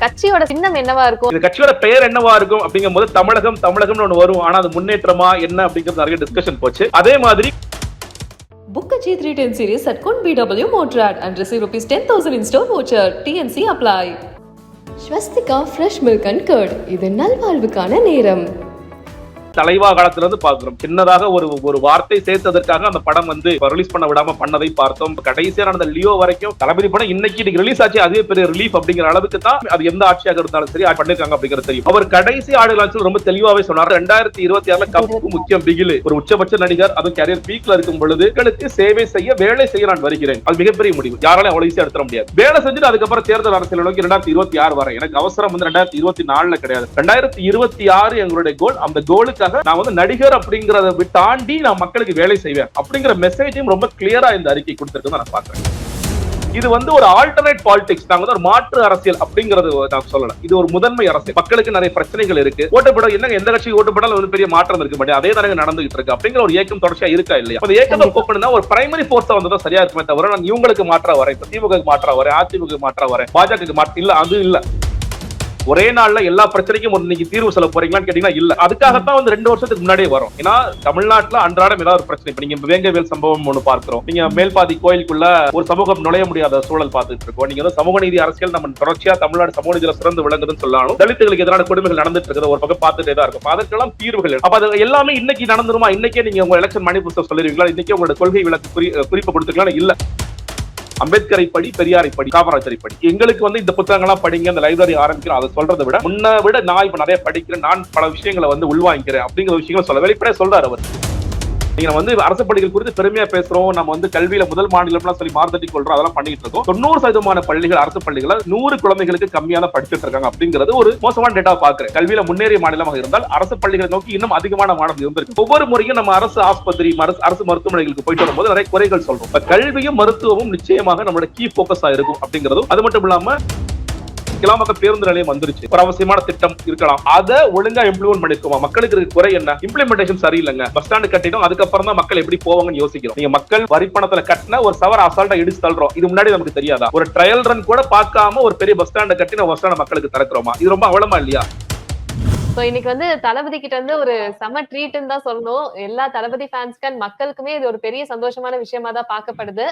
கட்சியோட சின்னம் என்னவா இருக்கும்? இந்த கட்சியோட பெயர் என்னவா இருக்கும் அப்படிங்கும் போது தமிழகம்னு ஒண்ணு வரும். ஆனா அது முன்னேற்றமா என்ன அப்படிங்கிறது நிறைய டிஸ்கஷன் போச்சு. அதே மாதிரி Book a G310 series at Kun BW Motrad and receive ₹10,000 in store voucher. TNC apply. Swastika Fresh Milk and Curd. இது நல்வாழ்வுக்கான நேரம். தலைவா காலத்துல இருந்து பாக்குறோம். சின்னதாக ஒரு வார்த்தை சேர்த்ததற்காக அந்த படம் வந்து ரிலீஸ் பண்ண விடாம பண்ணதை பார்த்தோம். கடைசியா நடந்த லியோ வரைக்கும் தளபதி படம் இன்னைக்கு ரிலீஸ் ஆச்சு, அதே பெரிய ரிலீஃப் அப்படிங்கிற அளவுக்கு தான் அது எந்த ஆட்சியாக இருந்தாலும் சரி பண்ணிருக்காங்க அப்படிங்கிறது தெரியும். அவர் கடைசி ஆடுகள் ரொம்ப தெளிவாவே சொன்னார். 2026 கப்புக்கு முக்கியம் பிகில். ஒரு உச்சபட்ச நடிகர் அதுவும் கேரியர் பீக்ல இருக்கும் பொழுது மக்களுக்கு சேவை செய்ய வேலை செய்ய நான் வருகிறேன். அது மிகப்பெரிய முடிவு. யாராலும் அவ்வளவு ஈஸியா எடுத்துட முடியாது. வேலை செஞ்சுட்டு அதுக்கப்புறம் தேர்தல் அரசியல் நோக்கி 2026 வரை எனக்கு அவசரம் வந்து 2024 கிடையாது. 2026 எங்களுடைய கோல். அந்த கோலுக்கு நான் வந்து நடிகர் அப்படிங்கறத தாண்டி நான் மக்களுக்கு வேலை செய்வேன் அப்படிங்கிற மெசேஜையும் ரொம்ப கிளியரா இந்த அறிக்கை கொடுத்திருக்கு நான் பாக்குறேன். இது வந்து ஒரு ஆல்டர்னேட் பாலிடிக்ஸ். நாங்க ஒரு மாற்று அரசியல் அப்படிங்கறது நான் சொல்லல. இது ஒரு முதன்மை அரசியல். மக்களுக்கு நிறைய பிரச்சனைகள் இருக்கு. ஓட்டுப்பட என்னங்க எந்த கட்சிக்கு ஓட்டுப்படாலும் ஒரு பெரிய மாற்றம் இருக்க மாட்டேன். அதே தானே நடந்துகிட்டு இருக்கு அப்படிங்கிற ஒரு ஏக்கம் தொடர்ச்சியா இருக்கா இல்லையா? அந்த ஏக்கத்தை போக்கணும்னா ஒரு பிரைமரி போர்ஸா வந்ததா சரியா இருக்குமே தவிர நான் இவங்களுக்கு மாற்றா வரேன், திமுக மாற்றா வரேன், அதிமுக மாற்றா வரேன், பாஜக மாற்ற இல்ல. அது இல்ல. ஒரே நாள்ல எல்லா பிரச்சனைக்கும் இன்னைக்கு தீர்வு சொல்ல போறீங்களான்னு கேட்டீங்கன்னா இல்ல. அதுக்காகத்தான் வந்து 2 வருஷத்துக்கு முன்னாடியே வரும். ஏன்னா தமிழ்நாட்டுல அன்றாடம் ஏதாவது ஒரு பிரச்சனை. இப்ப நீங்க வேங்கவேல் சம்பவம் ஒண்ணு பார்க்கிறோம். நீங்க மேல்பாதி கோயிலுக்குள்ள ஒரு சமூகம் நுழைய முடியாத சூழல் பார்த்துட்டு இருக்கோம். நீங்க வந்து சமூக நீதி அரசியல் நம்ம தொடர்ச்சியா தமிழ்நாடு சமூக நீதியில சிறந்து விளங்குதுன்னு சொல்லலாம். தலித்துகளுக்கு எதிரான கொடுமைகள் நடந்துட்டு இருக்கிற ஒரு பக்கம் பார்த்துட்டே தான் இருக்கும். அதற்கெல்லாம் தீர்வுகள். அப்ப அது எல்லாமே இன்னைக்கு நடந்துருமா? இன்னைக்கே நீங்க உங்க எலெக்ஷன் மேனிஃபெஸ்டோ சொல்லிருவீங்களா? இன்னைக்கே உங்களோட கொள்கை விளக்கு குறிப்பு கொடுத்துக்கலாம் இல்ல. அம்பேத்கரை படி, பெரியாரை படி, காமராஜரை படி. எங்களுக்கு வந்து இந்த புத்தகங்கள்லாம் படிங்க, அந்த லைப்ரரி ஆரம்பிக்கிறோம். அதை சொல்றதை விட முன்ன விட நான் இப்ப நிறைய படிக்கிறேன், நான் பல விஷயங்களை வந்து உள்வாங்கிக்கிறேன் அப்படிங்கிற விஷயங்களை சொல்ல வெளிப்படையா சொல்றாரு அவர். நீங்க வந்து அரசு பள்ளிகள் குறித்து பெருமையா பேசுறோம். நம்ம வந்து கல்வியில முதல் மாநிலம் சொல்லி மார்த்தட்டி கொள்றோம். அதெல்லாம் பண்ணிட்டு இருக்கோம். 90% பள்ளிகள் அரசு பள்ளிகள் 100 குழந்தைகளுக்கு கம்மியான படிச்சுட்டு இருக்காங்க அப்படிங்கிறது ஒரு மோசமான டேட்டா பாக்குறேன். கல்வியில முன்னேறிய மாநிலமாக இருந்தால் அரசு பள்ளிகளை நோக்கி இன்னும் அதிகமான மாணவர்கள் இருந்திருக்கு. ஒவ்வொரு முறையும் நம்ம அரசு ஆஸ்பத்திரி, அரசு மருத்துவமனைகளுக்கு போயிட்டு வரும்போது நிறைய குறைகள் சொல்றோம். கல்வியும் மருத்துவமும் நிச்சயமாக நம்மளோட கீ போக்கஸா இருக்கும் அப்படிங்கிறதும். அது மட்டும் இல்லாம கிளாமக்க பேருந்து நிலையம் வந்துருச்சு. ஒரு அவசியமான திட்டம் இருக்கலாம். அதை ஒழுங்கா இம்ப்ளிமெண்ட் பண்ணிருக்கோமா? மக்களுக்கு இருக்க குறை என்ன? இம்ப்ளிமெண்டேஷன் சரியில்லைங்க. பஸ் ஸ்டாண்டு கட்டிடும், அதுக்கப்புறம் தான் மக்கள் எப்படி போவாங்கன்னு யோசிக்கிறோம். நீங்க மக்கள் வரி பணத்துல கட்டின ஒரு சவர் அசால்ட்டா இடிச்சு தள்ளுறோம். இது முன்னாடி நமக்கு தெரியாதா? ஒரு ட்ரையல் ரன் கூட பார்க்காம ஒரு பெரிய பஸ் ஸ்டாண்டை கட்டி பஸ் ஸ்டாண்ட் மக்களுக்கு திறக்கிறோமா? இது ரொம்ப அவலமா இல்லையா? இன்னைக்கு வந்து தளபதி கிட்ட இருந்து ஒரு செம ட்ரீட்னு தான் சொல்லணும். எல்லா தளபதி ஃபேன்ஸ்க்கு மக்களுக்குமே இது ஒரு பெரிய சந்தோஷமான விஷயமா தான் பார்க்கப்படுது.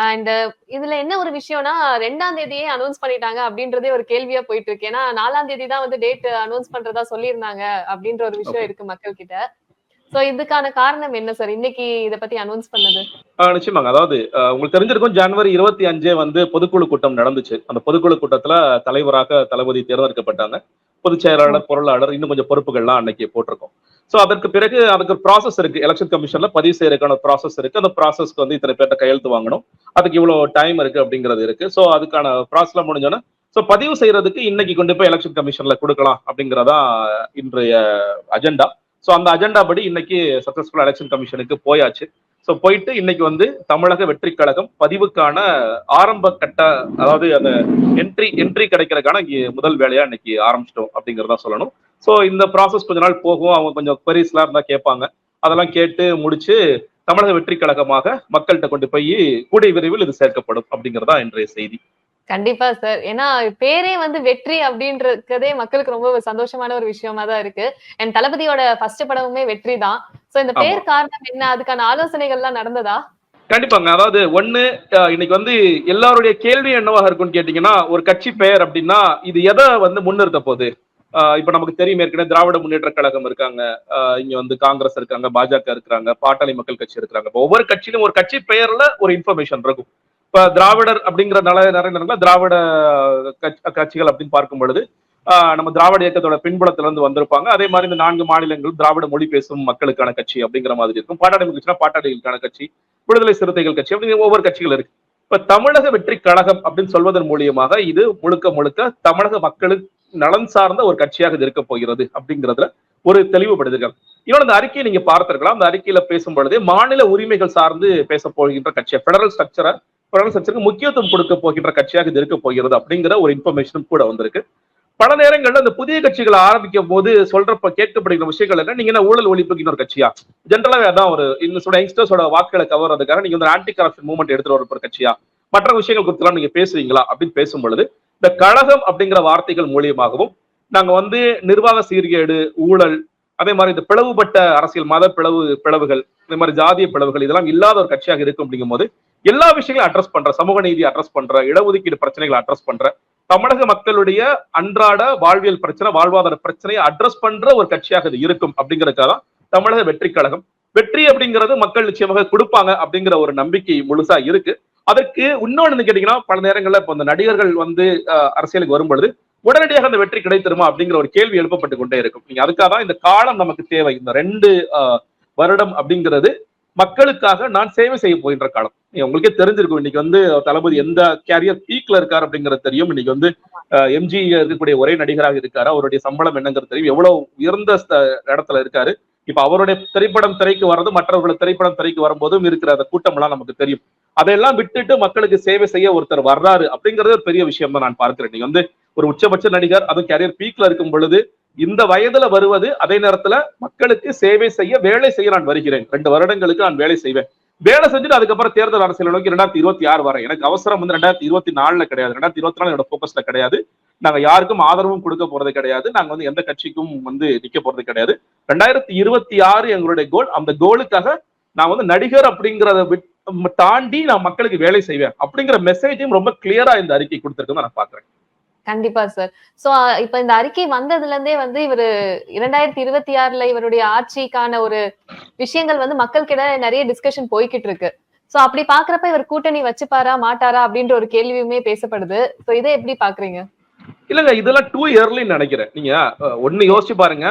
அண்ட் இதுல என்ன ஒரு விஷயம்னா 2ஆம் தேதியே அனௌன்ஸ் பண்ணிட்டாங்க அப்படின்றதே ஒரு கேள்வியா போயிட்டு இருக்கு. ஏன்னா 4ஆம் தேதி தான் வந்து டேட் அனௌன்ஸ் பண்றதா சொல்லியிருந்தாங்க அப்படின்ற ஒரு விஷயம் இருக்கு மக்கள் கிட்ட. சோ இதுக்கான காரணம் என்ன சார் இன்னைக்கு இத பத்தி அனௌன்ஸ் பண்ணது? நிச்சயமாங்க. அதாவது உங்களுக்கு தெரிஞ்சிருக்கும், ஜனவரி 25 வந்து பொதுக்குழு கூட்டம் நடந்துச்சு. அந்த பொதுக்குழு கூட்டத்துல தலைவராக தளபதி தேர்ந்தெடுக்கப்பட்டாங்க. பொதுச் செயலாளர், பொருளாளர், இன்னும் கொஞ்சம் பொறுப்புகள்லாம் அன்னைக்கு போட்டிருக்கோம். சோ அதற்கு பிறகு அதுக்கு ப்ராசஸ் இருக்கு. எலெக்ஷன் கமிஷன்ல பதிவு செய்யறதுக்கான ப்ராசஸ் இருக்கு. அந்த ப்ராசஸ்க்கு வந்து இத்தனை பேர்ட்ட கையெழுத்து வாங்கணும், அதுக்கு இவ்வளவு டைம் இருக்கு அப்படிங்கிறது இருக்கு. சோ அதுக்கான ப்ராசஸ்ல முடிஞ்சோன்னா சோ பதிவு செய்யறதுக்கு இன்னைக்கு கொண்டு போய் எலெக்ஷன் கமிஷன்ல கொடுக்கலாம் அப்படிங்கறதா இன்றைய அஜெண்டா. சோ அந்த அஜெண்டா படி இன்னைக்கு சக்சஸ்ஃபுல் எலெக்ஷன் கமிஷனுக்கு போயாச்சு. சோ போயிட்டு இன்னைக்கு வந்து தமிழக வெற்றி கழகம் பதிவுக்கான ஆரம்ப கட்ட, அதாவது அந்த என்ட்ரி கிடைக்கிறதுக்கான முதல் வேலையா இன்னைக்கு ஆரம்பிச்சிட்டோம் அப்படிங்கறதா சொல்லணும். சோ இந்த ப்ராசஸ் கொஞ்ச நாள் போகும். அவங்க கொஞ்சம் queries எல்லாம் இருந்தா கேட்பாங்க. அதெல்லாம் கேட்டு முடிச்சு தமிழக வெற்றி கழகமாக மக்கள்கிட்ட கொண்டு போய் கூடிய விரைவில் இது சேர்க்கப்படும் அப்படிங்கறதா இன்றைய செய்தி. கண்டிப்பா சார். ஏன்னா பேரே வந்து வெற்றி அப்படின்றதே மக்களுக்கு ரொம்ப சந்தோஷமான ஒரு விஷயமா தான் இருக்கு. என் தளபதியோட ஃபர்ஸ்ட் படமுமே வெற்றி தான். சோ இந்த பேர் காரணம் என்ன? அதுக்கான ஆலோசனைகள் எல்லாம் நடந்ததா? கண்டிப்பாங்க. அதாவது இன்னைக்கு வந்து எல்லாருடைய கேள்வி என்னவாக இருக்கும்னு கேட்டீங்கன்னா, ஒரு கட்சி பெயர் அப்படின்னா இது எதை வந்து முன்னிறுத்த போகுது? இப்ப நமக்கு தெரியும், ஏற்கனவே திராவிட முன்னேற்ற கழகம் இருக்காங்க, இங்க வந்து காங்கிரஸ் இருக்காங்க, பாஜக இருக்காங்க, பாட்டாளி மக்கள் கட்சி இருக்காங்க. ஒவ்வொரு கட்சியிலும் ஒரு கட்சி பெயர்ல ஒரு இன்ஃபர்மேஷன் இருக்கும். இப்ப திராவிடர் அப்படிங்கிற நிறைய திராவிட கட்சிகள் அப்படின்னு பார்க்கும் பொழுது நம்ம திராவிட இயக்கத்தோட பின்புலத்துல இருந்து வந்திருப்பாங்க. அதே மாதிரி இந்த 4 மாநிலங்கள் திராவிட மொழி பேசும் மக்களுக்கான கட்சி அப்படிங்கிற மாதிரி இருக்கும். பாட்டாளி கட்சினா பாட்டாளிகளுக்கான கட்சி, விடுதலை சிறுத்தைகள் கட்சி அப்படி ஒவ்வொரு கட்சிகள் இருக்கு. இப்ப தமிழக வெற்றி கழகம் அப்படின்னு சொல்வதன் மூலியமாக இது முழுக்க தமிழக மக்களுக்கு நலன் சார்ந்த ஒரு கட்சியாக இது இருக்க போகிறது அப்படிங்கிறதுல ஒரு தெளிவுபடுத்துகிறார். இன்னொன்று அந்த அறிக்கையை நீங்க பார்த்திருக்கலாம். அந்த அறிக்கையில பேசும் பொழுதே மாநில உரிமைகள் சார்ந்து பேச போகின்ற கட்சியா, பெடரல் ஸ்ட்ரக்சருக்கு முக்கியத்துவம் கொடுக்க போகின்ற கட்சியாக இது இருக்க போகிறது அப்படிங்கிற ஒரு இன்ஃபர்மேஷன் கூட வந்திருக்கு. பல நேரங்கள்ல அந்த புதிய கட்சிகளை ஆரம்பிக்கும் போது சொல்றப்ப கேட்கப்படுகிற விஷயங்கள் என்ன, நீங்க என்ன ஊழல் ஒழிப்புக்கு ஒரு கட்சியா, ஜென்ரலாவே அதான் ஒரு யங்ஸ்டர்ஸோட வாக்குகளை கவர்றதுக்காக நீங்க வந்து ஆன்டி கரப்ஷன் மூவ்மெண்ட் எடுத்துட்டு வர ஒரு கட்சியா, மற்ற விஷயங்கள் குறித்து நீங்க பேசுவீங்களா அப்படின்னு பேசும் பொழுது இந்த கழகம் அப்படிங்கிற வார்த்தைகள் மூலியமாகவும் நாங்க வந்து நிர்வாக சீர்கேடு, ஊழல், அதே மாதிரி இந்த பிளவுபட்ட அரசியல், மத பிளவுகள், இந்த மாதிரி ஜாதிய பிளவுகள் இதெல்லாம் இல்லாத ஒரு கட்சியாக இருக்கும் அப்படிங்கும் போது எல்லா விஷயங்களும் அட்ரஸ் பண்ற, சமூக நீதி அட்ரஸ் பண்ற, இடஒதுக்கீடு பிரச்சனைகளை அட்ரஸ் பண்ற, தமிழக மக்களுடைய அன்றாட வாழ்வியல் பிரச்சனை, வாழ்வாதார பிரச்சனையை அட்ரஸ் பண்ற ஒரு கட்சியாக இது இருக்கும் அப்படிங்கிறதுக்காக தமிழக வெற்றி கழகம். வெற்றி அப்படிங்கிறது மக்கள் நிச்சயமாக கொடுப்பாங்க அப்படிங்கிற ஒரு நம்பிக்கை முழுசா இருக்கு. அதற்கு இன்னொன்னு கேட்டீங்கன்னா, பல நேரங்கள்ல இப்ப இந்த நடிகர்கள் வந்து அரசியலுக்கு வரும் பொழுது உடனடியாக அந்த வெற்றி கிடைத்திருமா அப்படிங்கிற ஒரு கேள்வி எழுப்பப்பட்டு கொண்டே இருக்கும். நீங்க அதுக்காக தான் இந்த காலம் நமக்கு தேவை. இந்த 2 வருடம் அப்படிங்கிறது மக்களுக்காக நான் சேவை செய்ய போகின்ற காலம். உங்களுக்கே தெரிஞ்சிருக்கும், இன்னைக்கு வந்து தளபதி எந்த கேரியர் பீக்ல இருக்காரு அப்படிங்கிறது தெரியும். இன்னைக்கு வந்து எம்ஜி இருக்கக்கூடிய ஒரே நடிகராக இருக்காரு. அவருடைய சம்பளம் என்னங்கிறது தெரியும். எவ்வளவு உயர்ந்த இடத்துல இருக்காரு. இப்ப அவருடைய திரைப்படம் திரைக்கு வர்றது, மற்றவர்களுடைய திரைப்படம் திரைக்கு வரும்போதும் இருக்கிற அந்த கூட்டம் எல்லாம் நமக்கு தெரியும். அதையெல்லாம் விட்டுட்டு மக்களுக்கு சேவை செய்ய ஒருத்தர் வர்றாரு அப்படிங்கிறது ஒரு பெரிய விஷயம் தான் நான் பார்க்கிறேன். நீங்க வந்து ஒரு உச்சபட்ச நடிகர், அதுவும் கேரியர் பீக்ல இருக்கும் பொழுது இந்த வயதுல வருவது, அதே நேரத்துல மக்களுக்கு சேவை செய்ய, வேலை செய்ய நான் வருகிறேன், 2 வருடங்களுக்கு நான் வேலை செய்வேன், வேலை செஞ்சுட்டு அதுக்கப்புறம் தேர்தல் அரசியல் நோக்கி 2026 வரேன். எனக்கு அவசரம் வந்து 2024 கிடையாது, 2024 என்னோட போக்கஸ்ல கிடையாது. நாங்க யாருக்கும் ஆதரவும் கொடுக்க போறது கிடையாது. நாங்க வந்து எந்த கட்சிக்கும் வந்து நிக்க போறது கிடையாது. 2026 எங்களுடைய கோல். அந்த கோலுக்காக நான் வந்து நடிகர் அப்படிங்கிறத தாண்டி நான் மக்களுக்கு வேலை செய்வேன் அப்படிங்கிற மெசேஜையும் ரொம்ப கிளியரா இந்த அறிக்கை கொடுத்திருக்குன்னு நான் பாக்குறேன். கண்டிப்பா சார். சோ இப்ப இந்த அறிக்கை வந்ததுல இருந்தே வந்து இவரு 2026ல இவருடைய ஆட்சிக்கான ஒரு விஷயங்கள் வந்து மக்கள்கிட்ட நிறைய டிஸ்கஷன் போய்கிட்டு இருக்கு. சோ அப்படி பாக்குறப்ப இவர் கூட்டணி வச்சுப்பாரா மாட்டாரா அப்படின்ற ஒரு கேள்வியுமே பேசப்படுது. சோ இதை எப்படி பாக்குறீங்க? இல்லங்க, இதெல்லாம் டூ இயர்லின்னு நினைக்கிறேன். நீங்க ஒண்ணு யோசிச்சு பாருங்க.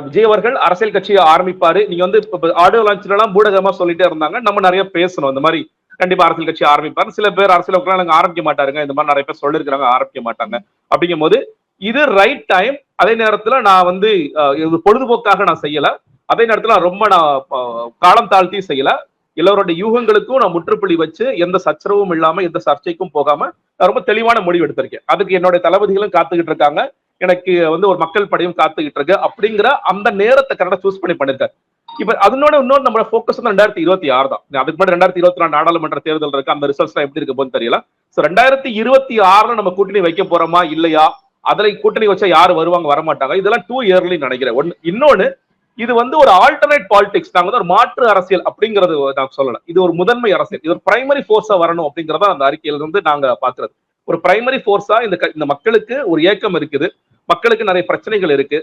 விஜய் அவர்கள் அரசியல் கட்சியை ஆரம்பிப்பாரு. நீங்க வந்து ஆடியோ லான்ச்ல எல்லாம் பூடகமா சொல்லிட்டே இருந்தாங்க. நம்ம நிறைய பேசணும், இந்த மாதிரி கண்டிப்பா அரசியல் கட்சி ஆரம்பிப்பாரு. சில பேர் அரசியல் ஆரம்பிக்க மாட்டாருங்க, இந்த மாதிரி நிறைய பேர் சொல்லிருக்காங்க ஆரம்பிக்க மாட்டாங்க. அப்படிங்கும் போது இது ரைட் டைம். அதே நேரத்துல நான் வந்து பொழுதுபோக்காக நான் செய்யல. அதே நேரத்துல ரொம்ப நான் காலம் தாழ்த்தி செய்யல. எல்லோருடைய யூகங்களுக்கும் நான் முற்றுப்புள்ளி வச்சு எந்த சச்சரவும் இல்லாம எந்த சர்ச்சைக்கும் போகாம நான் ரொம்ப தெளிவான முடிவு எடுத்திருக்கேன். அதுக்கு என்னுடைய தளபதிகளும் காத்துக்கிட்டு இருக்காங்க, எனக்கு வந்து ஒரு மக்கள் படையும் காத்துக்கிட்டு இருக்கு. அப்படிங்கிற அந்த நேரத்தை கரெக்டா சூஸ் பண்ணி பண்ணிருக்காரு. இப்ப அதனோட இன்னொரு நம்ம போக்கஸ் வந்து 2026 தான். அதுக்கு முன்னாடி 2024 நாடாளுமன்ற தேர்தல் இருக்கு. அந்த ரிசல்ட்ஸ் எப்படி இருக்கு போன்னு தெரியல. 2026 நம்ம கூட்டணி வைக்க போறோமா இல்லையா, அதுல கூட்டணி வச்சா யாரு வருவாங்க வரமாட்டாங்க, இதெல்லாம் டூ இயர்லி நினைக்கிறேன். இன்னொன்னு, இது வந்து ஒரு ஆல்டர்னேட் பாலிடிக்ஸ். நாங்க வந்து ஒரு மாற்று அரசியல் அப்படிங்கறது நான் சொல்லல. இது ஒரு முதன்மை அரசியல், இது ஒரு பிரைமரி போர்ஸா வரணும் அப்படிங்கறத அந்த அறிக்கையில இருந்து நாங்க பாக்குறது. ஒரு பிரைமரி போர்ஸா இந்த மக்களுக்கு ஒரு ஏக்கம் இருக்குது, மக்களுக்கு நிறைய பிரச்சனைகள் இருக்கு.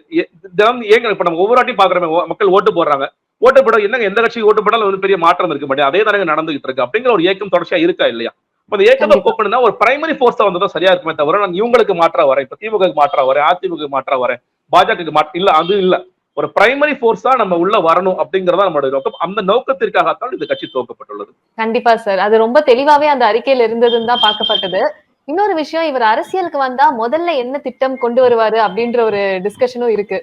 ஏங்க இப்ப நம்ம ஒவ்வொரு வாட்டியும் பாக்குறோமே, மக்கள் ஓட்டு போடுறாங்க, ஓட்டு போட என்னங்க எந்த கட்சிக்கு ஓட்டு போடாலும் வந்து பெரிய மாற்றம் இருக்க மாட்டேன், அதே தானே நடந்துகிட்டு இருக்கு அப்படிங்கிற ஒரு ஏக்கம் தொடர்ச்சியா இருக்கா இல்லையா? அந்த ஏக்கத்தை போக்கணும்னா ஒரு பிரைமரி போர்ஸா வந்ததான் சரியா இருக்குமே தவிர நான் இவங்களுக்கு மாற்றா வரேன், இப்ப திமுக மாற்றா வரேன், அதிமுக மாற்றா வரேன், பாஜக மாற்ற இல்ல, அது இல்ல. ஒரு பிரைமரி போர்ஸா நம்ம உள்ள வரணும் அப்படிங்கறதா நம்மளுடைய நோக்கம். அந்த நோக்கத்திற்காகத்தான் இந்த கட்சி துவக்கப்பட்டுள்ளது. கண்டிப்பா சார், அது ரொம்ப தெளிவாவே அந்த அறிக்கையில இருந்ததுன்னு தான் பார்க்கப்பட்டது. இன்னொரு விஷயம், இவர் அரசியலுக்கு வந்தா முதல்ல என்ன திட்டம் கொண்டு வருவாரு அப்படின்ற ஒரு டிஸ்கஷனும் இருக்கு.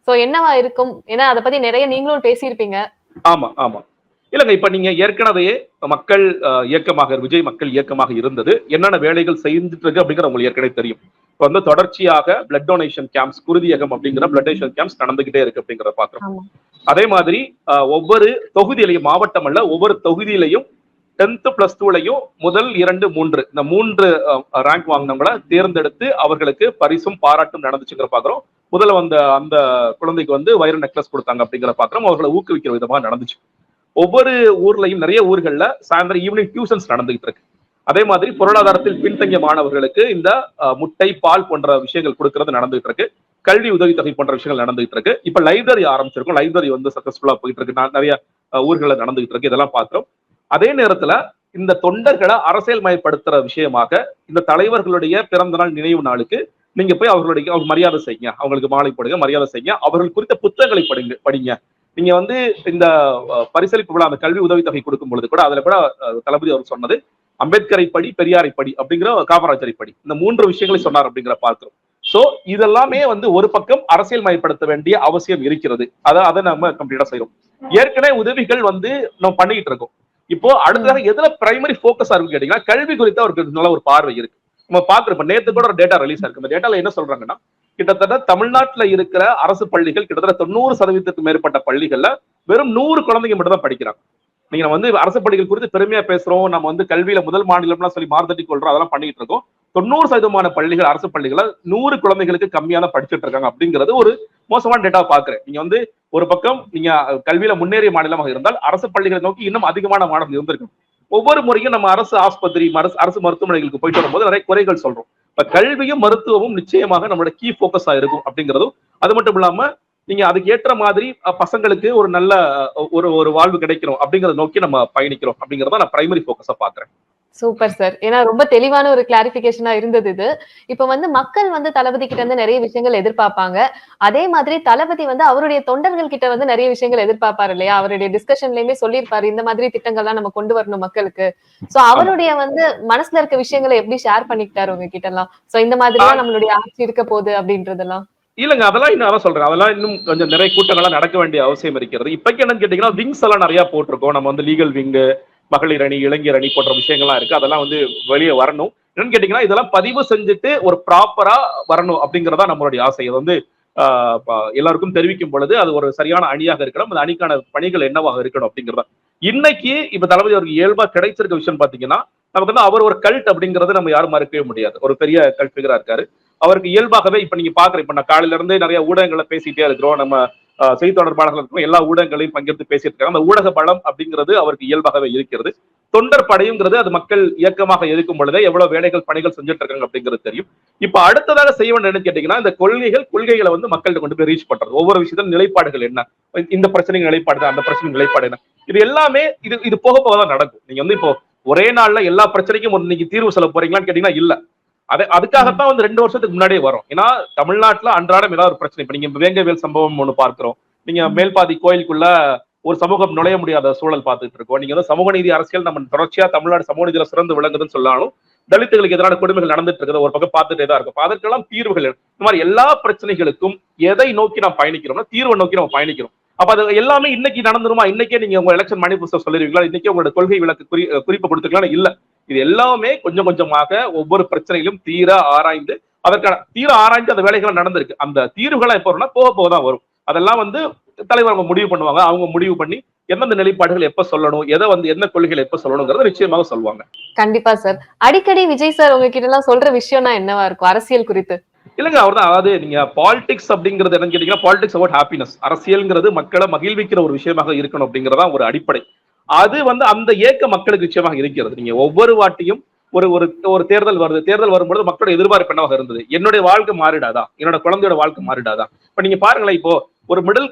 சோ என்னவா இருக்கும்? ஏன்னா அதை பத்தி நிறைய நீங்களும் பேசியிருப்பீங்க. ஆமா ஆமா இல்லங்க, இப்ப நீங்க ஏற்கனவே மக்கள் இயக்கமாக, விஜய் மக்கள் இயக்கமாக இருந்தது, என்னென்ன வேலைகள் செய்துட்டு இருக்கு அப்படிங்கிற உங்களுக்கு ஏற்கனவே தெரியும். இப்ப வந்து தொடர்ச்சியாக பிளட் டொனேஷன் கேம்ப்ஸ், குருதியகம் அப்படிங்கிற பிளட் டொனேஷன் கேம்ப்ஸ் நடந்துகிட்டே இருக்கு அப்படிங்கிறத பாக்குறோம். அதே மாதிரி ஒவ்வொரு தொகுதியிலையும், மாவட்டம் அல்ல ஒவ்வொரு தொகுதியிலையும் 10th plus 2லையும் முதல் 2, 3 இந்த 3 ரேங்க் வாங்கினவங்களை தேர்ந்தெடுத்து அவர்களுக்கு பரிசும் பாராட்டும் நடந்துச்சுங்கிற பாக்குறோம். முதல்ல வந்த அந்த குழந்தைக்கு வந்து வைர நெக்லஸ் கொடுத்தாங்க அப்படிங்கிற பாக்குறோம். அவர்களை ஊக்குவிக்கிற விதமா நடந்துச்சு. ஒவ்வொரு ஊர்லயும் நிறைய ஊர்கள்ல சாயந்தரம் ஈவினிங் டியூஷன்ஸ் நடந்துகிட்டு இருக்கு. அதே மாதிரி பொருளாதாரத்தில் பின்தங்கிய மாணவர்களுக்கு இந்த முட்டை, பால் போன்ற விஷயங்கள் கொடுக்கறது நடந்துகிட்டு இருக்கு. கல்வி உதவித்தொகை போன்ற விஷயங்கள் நடந்துகிட்டு இருக்கு. இப்ப லைப்ரரி ஆரம்பிச்சிருக்கும், லைப்ரரி வந்து சக்சஸ்ஃபுல்லா போயிட்டு இருக்கு, நிறைய ஊர்களில் நடந்துகிட்டு இருக்கு. இதெல்லாம் பாக்குறோம். அதே நேரத்துல இந்த தொண்டர்களை அரசியல் மயப்படுத்துற விஷயமாக இந்த தலைவர்களுடைய பிறந்த நாள், நினைவு நாளுக்கு நீங்க போய் அவர்களுடைய மரியாதை செய்யுங்க, அவங்களுக்கு மாலை போடுங்க, மரியாதை செய்யுங்க, அவர்கள் குறித்த புத்தகங்களை படிங்க. நீங்க வந்து இந்த பரிசளிப்பு விழா, அந்த கல்வி உதவித்தொகை கொடுக்கும் பொழுது கூட அதுல கூட தளபதி அவர் சொன்னது அம்பேத்கரை படி, பெரியாரை படி அப்படிங்கிற, காமராஜரை படி, இந்த 3 விஷயங்களை சொன்னார் அப்படிங்கிற பார்க்கிறோம். சோ இதெல்லாமே வந்து ஒரு பக்கம் அரசியல் மயப்படுத்த வேண்டிய அவசியம் இருக்கிறது. அதை நம்ம கம்ப்ளீட்டா செய்யறோம். ஏற்கனவே உதவிகள் வந்து நம்ம பண்ணிக்கிட்டு இருக்கோம். இப்போ அடுத்ததாக எதுல பிரைமரி போக்கஸா இருக்கு கேட்டீங்கன்னா, கல்வி குறித்த அவருக்கு நல்ல ஒரு பார்வை இருக்கு. நம்ம பாக்குறோம். இப்ப நேத்து கூட ஒரு டேட்டா ரிலீஸ் ஆயிருக்கு. இந்த டேட்டால என்ன சொல்றாங்கன்னா, கிட்டத்தட்ட தமிழ்நாட்டுல இருக்கிற அரசு பள்ளிகள் கிட்டத்தட்ட 90% மேற்பட்ட பள்ளிகள்ல வெறும் 100 குழந்தைங்க மட்டும் தான் படிக்கிறாங்க. நீங்க நம்ம வந்து அரசு பள்ளிகள் குறித்து பெருமையா பேசுறோம், நம்ம வந்து கல்வியில முதல் மாநிலம்லாம் சொல்லி மார்த்தட்டி கொள்றோம், அதெல்லாம் பண்ணிட்டு இருக்கோம். 90% பள்ளிகள் அரசு பள்ளிகளை 100 குழந்தைகளுக்கு கம்மியா தான் படிச்சுட்டு இருக்காங்க அப்படிங்கிறது ஒரு மோசமான டேட்டா பாக்குறேன். நீங்க வந்து ஒரு பக்கம் நீங்க கல்வியில முன்னேறிய மாநிலமாக இருந்தால் அரசு பள்ளிகளை நோக்கி இன்னும் அதிகமான மாணவர்கள் இருந்திருக்கும். ஒவ்வொரு முறையும் நம்ம அரசு ஆஸ்பத்திரி அரசு மருத்துவமனைகளுக்கு போயிட்டு வரும்போது நிறைய குறைகள் சொல்றோம். இப்ப கல்வியும் மருத்துவமும் நிச்சயமாக நம்மளோட கீ போக்கஸா இருக்கும் அப்படிங்கிறதும், அது மட்டும் இல்லாம நீங்க அதுக்கு ஏற்ற மாதிரி பசங்களுக்கு ஒரு நல்ல ஒரு ஒரு வாழ்வு கிடைக்கணும் அப்படிங்கறத நோக்கி நம்ம பயணிக்கிறோம் அப்படிங்கறத நான் பிரைமரி போக்கஸா பாக்குறேன். Super sir. ஏன்னா ரொம்ப தெளிவான ஒரு கிளாரிபிகேஷனா இருந்தது இது. இப்ப வந்து மக்கள் வந்து தளபதி கிட்ட இருந்து நிறைய விஷயங்கள் எதிர்பார்ப்பாங்க. அதே மாதிரி தளபதி வந்து அவருடைய தொண்டர்கள் கிட்ட வந்து நிறைய விஷயங்கள் எதிர்பார்ப்பாரு இல்லையா? அவருடைய டிஸ்கஷன்லயுமே சொல்லியிருப்பாரு. இந்த மாதிரி திட்டங்கள்லாம் நம்ம கொண்டு வரணும் மக்களுக்கு. சோ அவருடைய வந்து மனசுல இருக்க விஷயங்களை எப்படி ஷேர் பண்ணிக்கிட்டாரு உங்ககிட்ட எல்லாம்? சோ இந்த மாதிரிலாம் நம்மளுடைய ஆட்சி இருக்க போகுது அப்படின்றதெல்லாம். இல்லங்க, அதெல்லாம் இன்னும் அதான் சொல்றேன். அதெல்லாம் இன்னும் கொஞ்சம் நிறைய கூட்டங்கள்லாம் நடக்க வேண்டிய அவசியம் இருக்கிறது. இப்பக்கு என்னன்னு கேட்டீங்கன்னா, விங்ஸ் எல்லாம் நிறைய போட்டிருக்கோம். நம்ம வந்து லீகல் விங், மகளிர் அணி, இளைஞர் அணி போன்ற விஷயங்கள்லாம் இருக்கு. அதெல்லாம் வந்து வெளியே வரணும். என்னன்னு கேட்டீங்கன்னா, இதெல்லாம் பதிவு செஞ்சுட்டு ஒரு ப்ராப்பரா வரணும் அப்படிங்கறதா நம்மளுடைய ஆசை. அது வந்து எல்லாருக்கும் தெரிவிக்கும் பொழுது அது ஒரு சரியான அணியாக இருக்கணும். அந்த அணிக்கான பணிகள் என்னவாக இருக்கணும் அப்படிங்கறத இன்னைக்கு இப்ப தளபதி அவருக்கு இயல்பா கிடைச்சிருக்க விஷயம் பாத்தீங்கன்னா, நமக்கு வந்து அவர் ஒரு கல்ட் அப்படிங்கறது நம்ம யாரும் மறுக்கவே முடியாது. ஒரு பெரிய கல்ட் ஃபிகரா இருக்காரு. அவருக்கு இயல்பாகவே இப்ப நீங்க பாக்குற இப்ப நான் காலையில இருந்து நிறைய ஊடகங்களை பேசிட்டே இருக்கிறோம். நம்ம செய்தி தொடர்பாளர்கள் இருக்கும், எல்லா ஊடகங்களையும் பங்கெடுத்து பேசிட்டு இருக்காங்க. அந்த ஊடக பலம் அப்படிங்கிறது அவருக்கு இயல்பாகவே இருக்கிறது. தொண்டர் படையுங்கிறது அது மக்கள் இயக்கமாக இருக்கும் பொழுதே எவ்வளவு வேலைகள் பணிகள் செஞ்சுட்டு இருக்காங்க அப்படிங்கிறது தெரியும். இப்ப அடுத்ததாக செய்ய வேண்டிய கேட்டீங்கன்னா, இந்த கொள்கைகளை வந்து மக்கள்கிட்ட கொண்டு போய் ரீச் பண்றது. ஒவ்வொரு விஷயத்திலும் நிலைப்பாடுகள் என்ன, இந்த பிரச்சனைக்கு நிலைப்பாடு, அந்த பிரச்சனைக்கு நிலைப்பாடு என்ன, இது எல்லாமே இது போக போகதான் நடக்கும். நீங்க வந்து இப்போ ஒரே நாள்ல எல்லா பிரச்சனைக்கும் இன்னைக்கு தீர்வு சொல்ல போறீங்களான்னு கேட்டீங்கன்னா இல்ல. அதுக்காகத்தான் வந்து 2 வருஷத்துக்கு முன்னாடியே வரும். ஏன்னா தமிழ்நாட்டுல அன்றாடம் ஏதாவது ஒரு பிரச்சனை. இப்ப நீங்க வேங்கவேல் சம்பவம் ஒண்ணு பார்க்கிறோம். நீங்க மேல்பாதி கோயிலுக்குள்ள ஒரு சமூகம் நுழைய முடியாத சூழல் பார்த்துட்டு இருக்கோம். நீங்க வந்து சமூக நீதி அரசியல் நம்ம தொடர்ச்சியா தமிழ்நாடு சமூக நீதியில சிறந்து விளங்குதுன்னு சொல்லாலும் தலித்துகளுக்கு எதிரான கொடுமைகள் நடந்துட்டு இருக்கிறது ஒரு பக்கம் பார்த்துட்டே தான் இருக்கும். அதற்கெல்லாம் தீர்வுகள் இந்த மாதிரி எல்லா பிரச்சனைகளுக்கும் எதை நோக்கி நாம் பயணிக்கிறோம்னா தீர்வை நோக்கி நம்ம பயணிக்கிறோம். அப்ப அது எல்லாமே இன்னைக்கு நடந்துருமா? இன்னைக்கே நீங்க உங்க எலெக்ஷன் மேனிஃபெஸ்டோ சொல்லிருவீங்களா? இன்னைக்கே உங்களோட கொள்கை விளக்கு குறிப்பு கொடுத்துக்கலாம்? இல்ல. இது எல்லாமே கொஞ்சம் கொஞ்சமாக ஒவ்வொரு பிரச்சனையிலும் தீர ஆராய்ந்து அதற்கான ஆராய்ந்து அந்த வேலைகள் நடந்திருக்கு. அந்த தீர்வுகளை எப்ப வரும்னா போக போகதான் வரும். அதெல்லாம் வந்து தலைவர் அவங்க முடிவு பண்ணுவாங்க. அவங்க முடிவு பண்ணி எந்தெந்த நிலைப்பாடுகள் எப்ப சொல்லணும், எதை வந்து என்ன கொள்கைகள் எப்ப சொல்லணுங்கிறத நிச்சயமாக சொல்லுவாங்க. கண்டிப்பா சார். அடிக்கடி விஜய் சார் உங்ககிட்ட எல்லாம் சொல்ற விஷயம்னா என்னவா இருக்கும் அரசியல் குறித்து? இல்லங்க, அவர்தான். அதாவது நீங்க பாலிடிக்ஸ் அப்படிங்கிறது என்னன்னு கேட்டீங்கன்னா, பாலிடிக்ஸ் அபவுட் ஹாப்பினஸ். அரசியல்ங்கிறது மக்களை மகிழ்விக்கிற ஒரு விஷயமாக இருக்கணும் அப்படிங்கறதா ஒரு அடிப்படை. அது வந்து அந்த ஏக்க மக்களுக்கு நிச்சயமாக இருக்கிறது. நீங்க ஒவ்வொரு வாட்டியும் ஒரு ஒரு ஒரு தேர்தல் வருது. தேர்தல் வரும்பொழுது மக்களோட எதிர்பார்ப்பு என்னவாக இருந்தது? என்னுடைய வாழ்க்கை மாறிடாதா, என்னோட குழந்தையோட வாழ்க்கை மாறிடாதா? இப்ப நீங்க பாருங்களேன், இப்போ ஒரு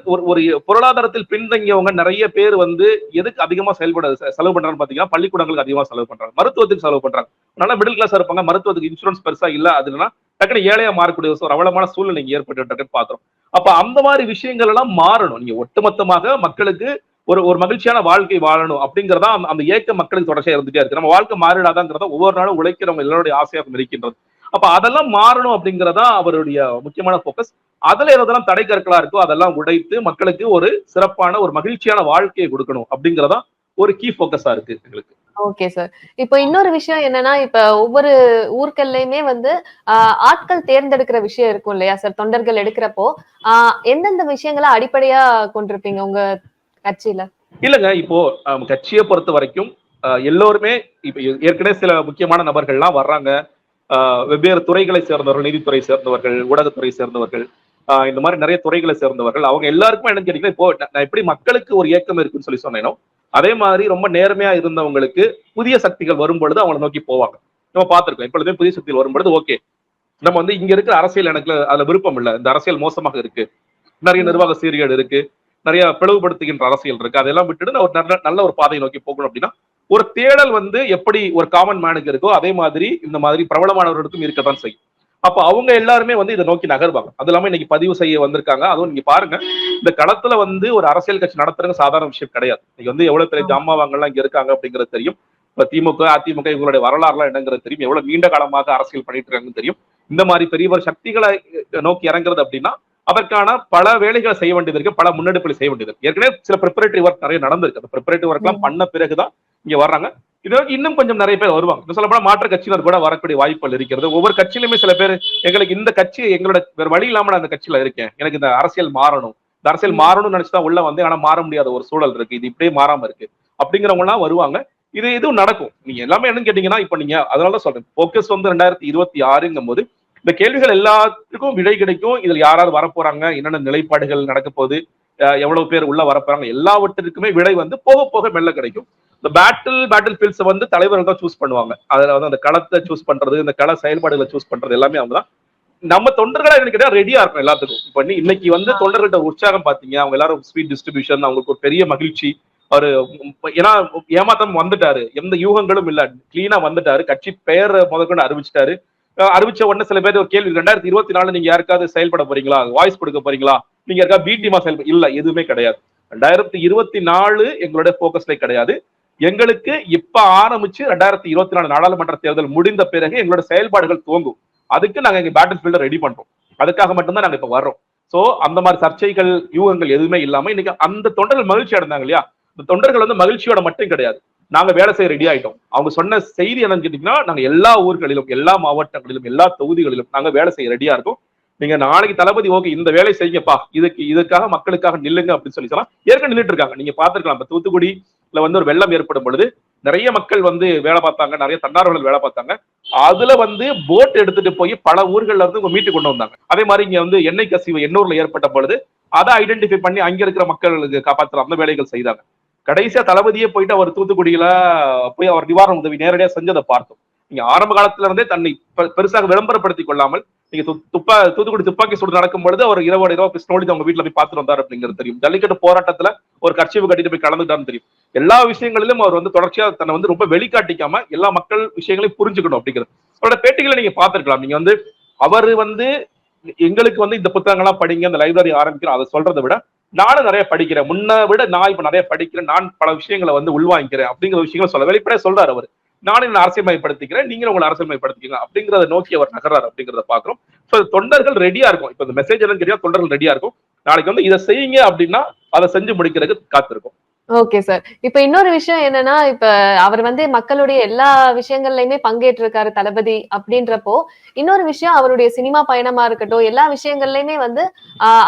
ஒரு பொருளாதாரத்தில் பின்தங்கியவங்க நிறைய பேர் வந்து எதுக்கு அதிகமா செலவு பண்றாங்கன்னு பாத்தீங்கன்னா, பள்ளிக்கூடங்களுக்கு அதிகமா செலவு பண்றாங்க, மருத்துவத்துக்கு செலவு பண்றாங்க. நல்லா மிடில் கிளாஸ் இருப்பாங்க, மருத்துவத்துக்கு இன்சூரன்ஸ் பெருசா இல்ல, அதுனா டக்குனு ஏழையா மாறக்கூடிய ஒரு அவலமான சூழ்நிலை ஏற்பட்டு பாக்குறோம். அப்ப அந்த மாதிரி விஷயங்கள் எல்லாம் மாறணும். நீங்க ஒட்டுமொத்தமாக மக்களுக்கு ஒரு மகிழ்ச்சியான வாழ்க்கை வாழணும் அப்படிங்கறதா அந்த ஏக்க மக்களுக்கு தொடர்ச்சியா இருந்துட்டே இருக்கு. நம்ம வாழ்க்கை மாறிடாதாங்கிறத ஒவ்வொரு நாளும் உழைக்கிறவங்க எல்லாருடைய ஆசையாக இருக்கின்றது. அப்ப அதெல்லாம் மாறணும் அப்படிங்கறதா அவருடைய முக்கியமான போக்கஸ். அதுல எதெல்லாம் தடை கற்களா இருக்கோ அதெல்லாம் உடைத்து மக்களுக்கு ஒரு சிறப்பான ஒரு மகிழ்ச்சியான வாழ்க்கையை கொடுக்கணும் அப்படிங்கறதா ஒரு கீ போக்கஸா இருக்கு எங்களுக்கு. Okay sir. இப்போ இன்னொரு விஷயம் என்னன்னா, இப்ப ஒவ்வொரு ஊர்கள்லயுமே வந்து ஆட்கள் தேர்ந்தெடுக்கிற விஷயம் இருக்கும் இல்லையா சார்? தொண்டர்கள் எடுக்கிறப்போ எந்தெந்த விஷயங்களை அடிப்படையா கொண்டிருப்பீங்க உங்க கட்சியில? இல்லங்க, இப்போ கட்சியை பொறுத்த வரைக்கும் எல்லோருமே இப்ப ஏற்கனவே சில முக்கியமான நபர்கள்லாம் வர்றாங்க. வெவ்வேறு துறைகளை சேர்ந்தவர்கள், நீதித்துறை சேர்ந்தவர்கள், ஊடகத்துறை சேர்ந்தவர்கள், இந்த மாதிரி நிறைய துறைகளை சேர்ந்தவர்கள். அவங்க எல்லாருக்குமே என்னன்னு கேட்டீங்கன்னா, இப்போ நான் எப்படி மக்களுக்கு ஒரு ஏக்கம் இருக்குன்னு சொல்லி சொன்னேனோ அதே மாதிரி ரொம்ப நேர்மையா இருந்தவங்களுக்கு புதிய சக்திகள் வரும் பொழுது அவங்களை நோக்கி போவாங்க. நம்ம பார்த்திருக்கோம். எப்பொழுதுமே புதிய சக்திகள் வரும் பொழுது ஓகே, நம்ம வந்து இங்க இருக்கிற அரசியல் எனக்கு அதுல விருப்பம் இல்லை, இந்த அரசியல் மோசமாக இருக்கு, நிறைய நிர்வாக சீர்கேடு இருக்கு, நிறைய பிளவுபடுத்துகின்ற அரசியல் இருக்கு, அதெல்லாம் விட்டுட்டு ஒரு நல்ல ஒரு பாதையை நோக்கி போகணும் அப்படின்னா ஒரு தேடல் வந்து எப்படி ஒரு காமன் மேனுக்கு இருக்கோ அதே மாதிரி இந்த மாதிரி பிரபலமானவர்களுக்கும் இருக்கத்தான் செய்யும். அப்ப அவங்க எல்லாருமே வந்து இதை நோக்கி நகர்வாங்க. அது இல்லாம இன்னைக்கு பதிவு செய்ய வந்திருக்காங்க. அதுவும் நீங்க பாருங்க, இந்த களத்துல வந்து ஒரு அரசியல் கட்சி நடத்துறது சாதாரண விஷயம் கிடையாது. இன்னைக்கு வந்து எவ்வளவு பெரிய ஜாமாவாங்கலாம் இங்க இருக்காங்க அப்படிங்கிறது தெரியும். இப்ப திமுக, அதிமுக இவங்களுடைய வரலாறுலாம் என்னங்கிறது தெரியும். எவ்வளவு நீண்ட காலமாக அரசியல் பண்ணிட்டு இருக்காங்கன்னு தெரியும். இந்த மாதிரி பெரிய சக்திகளை நோக்கி இறங்குறது அப்படின்னா அதற்கான பல வேலைகளை செய்ய வேண்டியது இருக்கு, பல முன்னெடுப்புகளை செய்ய வேண்டியது இருக்கு. ஏற்கனவே சில ப்ரிப்பரேட்டரி ஒர்க் நிறைய நடந்திருக்கு. அந்த ப்ரிப்பரேட்டரி ஒர்க் எல்லாம் பண்ண பிறகுதான் இங்க வர்றாங்க. இதற்கு இன்னும் கொஞ்சம் நிறைய பேர் வருவாங்க. சொல்லப்போனா மாற்று கட்சியினர் கூட வரக்கூடிய வாய்ப்புகள் இருக்கிறது. ஒவ்வொரு கட்சியிலுமே சில பேர் எங்களுக்கு இந்த கட்சி எங்களோட வேற வழி இல்லாம நான் அந்த கட்சியில இருக்கேன், எனக்கு இந்த அரசியல் மாறணும், இந்த அரசியல் மாறணும்னு நினைச்சுதான் உள்ள வந்து ஆனா மாற முடியாத ஒரு சூழல் இருக்கு, இது இப்படியே மாறாம இருக்கு அப்படிங்கிறவங்க எல்லாம் வருவாங்க. இதுவும் நடக்கும். நீங்க எல்லாமே என்னன்னு கேட்டீங்கன்னா, இப்ப நீங்க அதனாலதான் சொல்றேன், போக்கஸ் வந்து 2026 போது இந்த கேள்விகள் எல்லாத்துக்கும் விடை கிடைக்கும். இதுல யாராவது வரப்போறாங்க, என்னென்ன நிலைப்பாடுகள் நடக்க போகுது, எவ்வளவு பேர் உள்ள வரப்போறாங்க, எல்லாவற்றிற்குமே விடை வந்து போக போக மெல்ல கிடைக்கும். இந்த பேட்டில் ஃபீல்ட்ஸ் வந்து தலைவர்கள் தான் சூஸ் பண்ணுவாங்க. அதுல வந்து அந்த களத்தை சூஸ் பண்றது, இந்த கள செயல்பாடுகளை சூஸ் பண்றது எல்லாமே அவங்க தான். நம்ம தொண்டர்களா எனக்கு ரெடியா இருக்கும் எல்லாத்துக்கும். இப்ப இன்னைக்கு வந்து தொண்டர்கள்ட்ட உற்சாகம் பாத்தீங்க, அவங்க எல்லாரும் ஸ்வீட் டிஸ்ட்ரிபியூஷன், அவங்களுக்கு ஒரு பெரிய மகிழ்ச்சி. அவரு ஏன்னா ஏமாத்தம் வந்துட்டாரு, எந்த யூகங்களும் இல்ல, கிளீனா வந்துட்டாரு, கட்சி பெயர் முதற்கொண்டு அறிவிச்சிட்டாரு. அறிவிச்ச உடனே சில பேர் ஒரு கேள்வி, 2024 நீங்க யாருக்காவது செயல்பட போறீங்களா, வாய்ஸ் கொடுக்க போறீங்களா, நீங்க யாருக்கா பி டீமா செயல்பட, இல்ல எதுவுமே கிடையாது. 2024 எங்களுடைய போக்கஸ்ல கிடையாது. எங்களுக்கு இப்ப ஆரம்பிச்சு 2024 நாடாளுமன்ற தேர்தல் முடிந்த பிறகு எங்களோட செயல்பாடுகள் துவங்கும். அதுக்கு நாங்க எங்க பேட்டில் ஃபீல்ட ரெடி பண்றோம். அதுக்காக மட்டும்தான் நாங்க இப்ப வர்றோம். சோ அந்த மாதிரி சர்ச்சைகள் யூகங்கள் எதுவுமே இல்லாம இன்னைக்கு அந்த தொண்டர்கள் மகிழ்ச்சி அடைந்தாங்க இல்லையா, இந்த தொண்டர்கள் வந்து மகிழ்ச்சியோட மட்டும் கிடையாது, நாங்க வேலை செய்ய ரெடி ஆயிட்டோம். அவங்க சொன்ன செய்தி என்னன்னு கேட்டீங்கன்னா, நாங்க எல்லா ஊர்களிலும், எல்லா மாவட்டங்களிலும், எல்லா தொகுதிகளிலும் நாங்க வேலை செய்ய ரெடியா இருக்கோம். நீங்க நாளைக்கு தளபதி ஓகே இந்த வேலை செய்யுங்கப்பா, இதுக்காக மக்களுக்காக நில்லுங்க அப்படின்னு சொல்லி சொல்லலாம். ஏற்கனவே நின்றுட்டு இருக்காங்க. நீங்க பாத்துருக்கலாம், இப்ப தூத்துக்குடியில வந்து ஒரு வெள்ளம் ஏற்படும் பொழுது நிறைய மக்கள் வந்து வேலை பார்த்தாங்க, நிறைய தன்னார்வலர்கள் வேலை பார்த்தாங்க. அதுல வந்து போட் எடுத்துட்டு போய் பல ஊர்கள்ல இருந்து மீட்டு கொண்டு வந்தாங்க. அதே மாதிரி இங்க வந்து எண்ணெய் கசிவு எண்ணூர்ல ஏற்பட்ட பொழுது அதை ஐடென்டிஃபை பண்ணி அங்க இருக்கிற மக்களுக்கு காப்பாற்றுற அந்த வேலைகள் செய்தாங்க. கடைசியா தளபதியே போயிட்டு அவர் தூத்துக்குடியில போய் அவர் நிவாரண உதவி நேரடியா செஞ்சதை பார்த்தோம். நீங்க ஆரம்ப காலத்துல இருந்தே தன்னை பெருசாக விளம்பரப்படுத்திக் கொள்ளாமல், நீங்க தூத்துக்குடி துப்பாக்கி சூடு நடக்கும் பொழுது அவர் இரவு பிஸ்னோடி அவங்க வீட்டுல போய் பார்த்துட்டு வந்தார் அப்படிங்கிறது தெரியும். ஜல்லிக்கட்டு போராட்டத்துல ஒரு கட்சியை கட்டிட்டு போய் கலந்துட்டான்னு தெரியும். எல்லா விஷயங்களிலும் அவர் வந்து தொடர்ச்சியா தன்னை வந்து ரொம்ப வெளிக்காட்டிக்காம எல்லா மக்கள் விஷயங்களையும் புரிஞ்சுக்கணும் அப்படிங்கிறது. அவரோட பேட்டிகளை நீங்க பார்த்திருக்கலாம். நீங்க வந்து அவரு வந்து எங்களுக்கு வந்து இந்த புத்தகங்கள்லாம் படிங்க, அந்த லைப்ரரி ஆரம்பிக்கிறோம் அதை சொல்றதை விட நானும் நிறைய படிக்கிறேன், முன்ன விட நான் இப்ப நிறைய படிக்கிறேன், நான் பல விஷயங்களை வந்து உள்வாங்கிக்கிறேன் அப்படிங்கிற விஷயங்களை சொல்ல வெளிப்படையா சொல்றாரு அவர். நானும் என்ன அரசியல்மயப்படுத்திக்கிறேன், நீங்களும் உங்களை அரசியல்மயப்படுத்திக்கங்க அப்படிங்கிறத நோக்கி அவர் நகர்றாரு அப்படிங்கிறத பாக்குறோம். தொண்டர்கள் ரெடியா இருக்கும். இப்ப இந்த மெசேஜ் என்னன்னு கேட்டா தொண்டர்கள் ரெடியா இருக்கும். நாளைக்கு வந்து இதை செய்யுங்க அப்படின்னா அதை செஞ்சு முடிக்கிறதுக்கு காத்திருக்கும். Okay sir. இப்ப இன்னொரு விஷயம் என்னன்னா, இப்ப அவர் வந்து மக்களுடைய எல்லா விஷயங்கள்லயுமே பங்கேற்று இருக்காரு தளபதி அப்படின்றப்போ, இன்னொரு விஷயம் அவருடைய சினிமா பயணமா இருக்கட்டும், எல்லா விஷயங்கள்லயுமே வந்து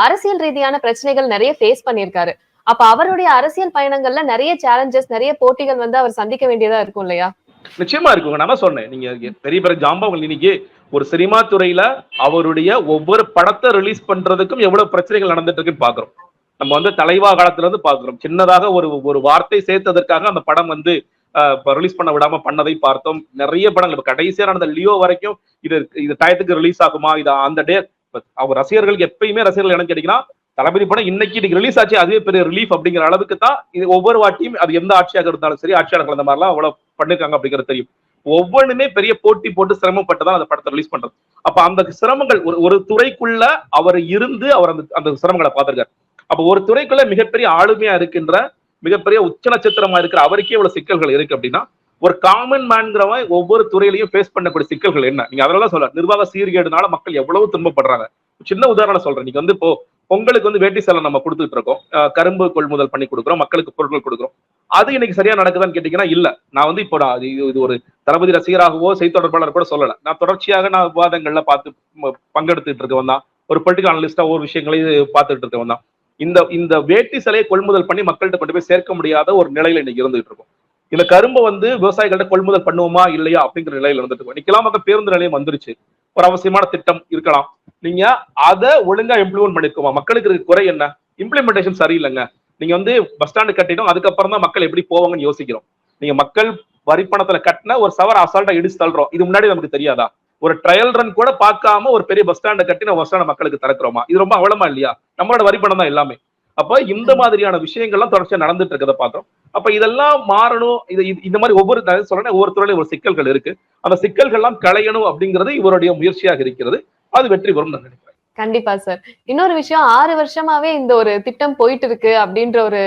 அரசியல் ரீதியான பிரச்சனைகள் நிறைய ஃபேஸ் பண்ணியிருக்காரு. அப்ப அவருடைய அரசியல் பயணங்கள்ல நிறைய சேலஞ்சஸ், நிறைய போட்டிகள் வந்து அவர் சந்திக்க வேண்டியதா இருக்கும் இல்லையா? நிச்சயமா இருக்குங்க. நான் சொன்னேன், நீங்க பெரிய பெரிய ஜாம்பவங்கள் இன்னைக்கு ஒரு சினிமா துறையில அவருடைய ஒவ்வொரு படத்தை ரிலீஸ் பண்றதுக்கும் எவ்வளவு பிரச்சனைகள் நடந்துட்டு இருக்குன்னு பாக்குறோம். நம்ம வந்து தலைவா காலத்துல இருந்து பாக்குறோம். சின்னதாக ஒரு வார்த்தை சேர்த்ததற்காக அந்த படம் வந்து ரிலீஸ் பண்ண விடாம பண்ணதை பார்த்தோம். நிறைய படங்கள் இப்ப கடைசியா நடந்த லியோ வரைக்கும் இது டயத்துக்கு ரிலீஸ் ஆகுமா, இது அந்த டே அவர் ரசிகர்களுக்கு எப்பயுமே ரசிகர்கள் எனக்கு கேட்டீங்கன்னா, தளபதி படம் இன்னைக்கு ரிலீஸ் ஆச்சு அதுவே பெரிய ரிலீஃப் அப்படிங்கிற அளவுக்கு தான் இது. ஒவ்வொரு வாட்டியும் அது எந்த ஆட்சியாக இருந்தாலும் சரி, ஆட்சியாளர்கள் அந்த மாதிரிலாம் அவ்வளவு பண்ணிருக்காங்க அப்படிங்கிறது தெரியும். ஒவ்வொன்றுமே பெரிய போட்டி போட்டு சிரமப்பட்டுதான் அந்த படத்தை ரிலீஸ் பண்றது. அப்ப அந்த சிரமங்கள் ஒரு துறைக்குள்ள அவர் இருந்து அவர் அந்த சிரமங்களை பார்த்திருக்காரு. அப்ப ஒரு துறைக்குள்ள மிகப்பெரிய ஆளுமையா இருக்கின்ற, மிகப்பெரிய உச்ச நட்சத்திரமா இருக்கிற அவருக்கே இவ்வளவு சிக்கல்கள் இருக்கு அப்படின்னா, ஒரு காமன் மேன்கிறவன் ஒவ்வொரு துறையிலையும் ஃபேஸ் பண்ணக்கூடிய சிக்கல்கள் என்ன? நீங்க அதெல்லாம் சொல்ல நிர்வாக சீர்கேடுனால மக்கள் எவ்வளவு துன்பப்படுறாங்க. சின்ன உதாரணம் சொல்றேன். நீங்க வந்து இப்போ பொங்கலுக்கு வந்து வேட்டி சேலை நம்ம கொடுத்துட்டு இருக்கோம், கரும்பு கொள்முதல் பண்ணி கொடுக்குறோம், மக்களுக்கு பொருட்கள் கொடுக்குறோம். அது இன்னைக்கு சரியா நடக்குதான்னு கேட்டீங்கன்னா இல்ல. நான் வந்து இப்போ இது ஒரு தளபதி ரசிகராகவோ செய்தி தொடர்பாளர் கூட சொல்லல. நான் தொடர்ச்சியாக விவாதங்கள்ல பார்த்து பங்கெடுத்துட்டு இருக்கவன் தான், ஒரு பொலிட்டிக்கல் அனலிஸ்டா ஒரு விஷயங்களையும் பார்த்துட்டு இருக்கவன் தான். இந்த வேட்டி சிலையை கொள்முதல் பண்ணி மக்கள்கிட்ட கொண்டு போய் சேர்க்க முடியாத ஒரு நிலையில இன்னைக்கு இருந்துட்டு இருக்கும். இந்த கரும்பை வந்து விவசாயிகள்ட்ட கொள்முதல் பண்ணுவோமா இல்லையா அப்படிங்கிற நிலையில இருந்துட்டு இருக்கும். நிக்கலாம் அந்த பேருந்து நிலையம் வந்துருச்சு, ஒரு அவசியமான திட்டம் இருக்கலாம், நீங்க அதை ஒழுங்கா இம்ப்ளிமெண்ட் பண்ணிருக்கோமா? மக்களுக்கு இருக்க குறை என்ன? இம்ப்ளிமெண்டேஷன் சரியில்லைங்க. நீங்க வந்து பஸ் ஸ்டாண்டு கட்டிடும், அதுக்கப்புறம் தான் மக்கள் எப்படி போவாங்கன்னு யோசிக்கிறோம். நீங்க மக்கள் வரி பணத்துல கட்டின ஒரு சவர அசால்ட்டா இடிச்சு தள்ளுறோம். இது முன்னாடி நமக்கு தெரியாதா? ஒரு ட்ரையல் ரன் கூட பார்க்காம ஒரு பெரிய பஸ் ஸ்டாண்டை கட்டி நம்ம பஸ் ஸ்டாண்ட் மக்களுக்கு திறக்கிறோமா? இது ரொம்ப அவலமா இல்லையா? நம்மளோட வரி பணம் தான் எல்லாமே. அப்ப இந்த மாதிரியான விஷயங்கள்லாம் தொடர்ச்சியா நடந்துட்டு இருக்கிறத பார்த்தோம். அப்ப இதெல்லாம் மாறணும். இந்த மாதிரி ஒவ்வொரு துறையிலும் ஒரு சிக்கல்கள் இருக்கு. அந்த சிக்கல்கள்லாம் களையணும் அப்படிங்கிறது இவருடைய முயற்சியாக இருக்கிறது. அது வெற்றி பெறும் நான் நினைக்கிறேன். கண்டிப்பா சார். இன்னொரு விஷயம், 6 வருஷமாவே இந்த ஒரு திட்டம் போயிட்டு இருக்கு அப்படின்ற ஒரு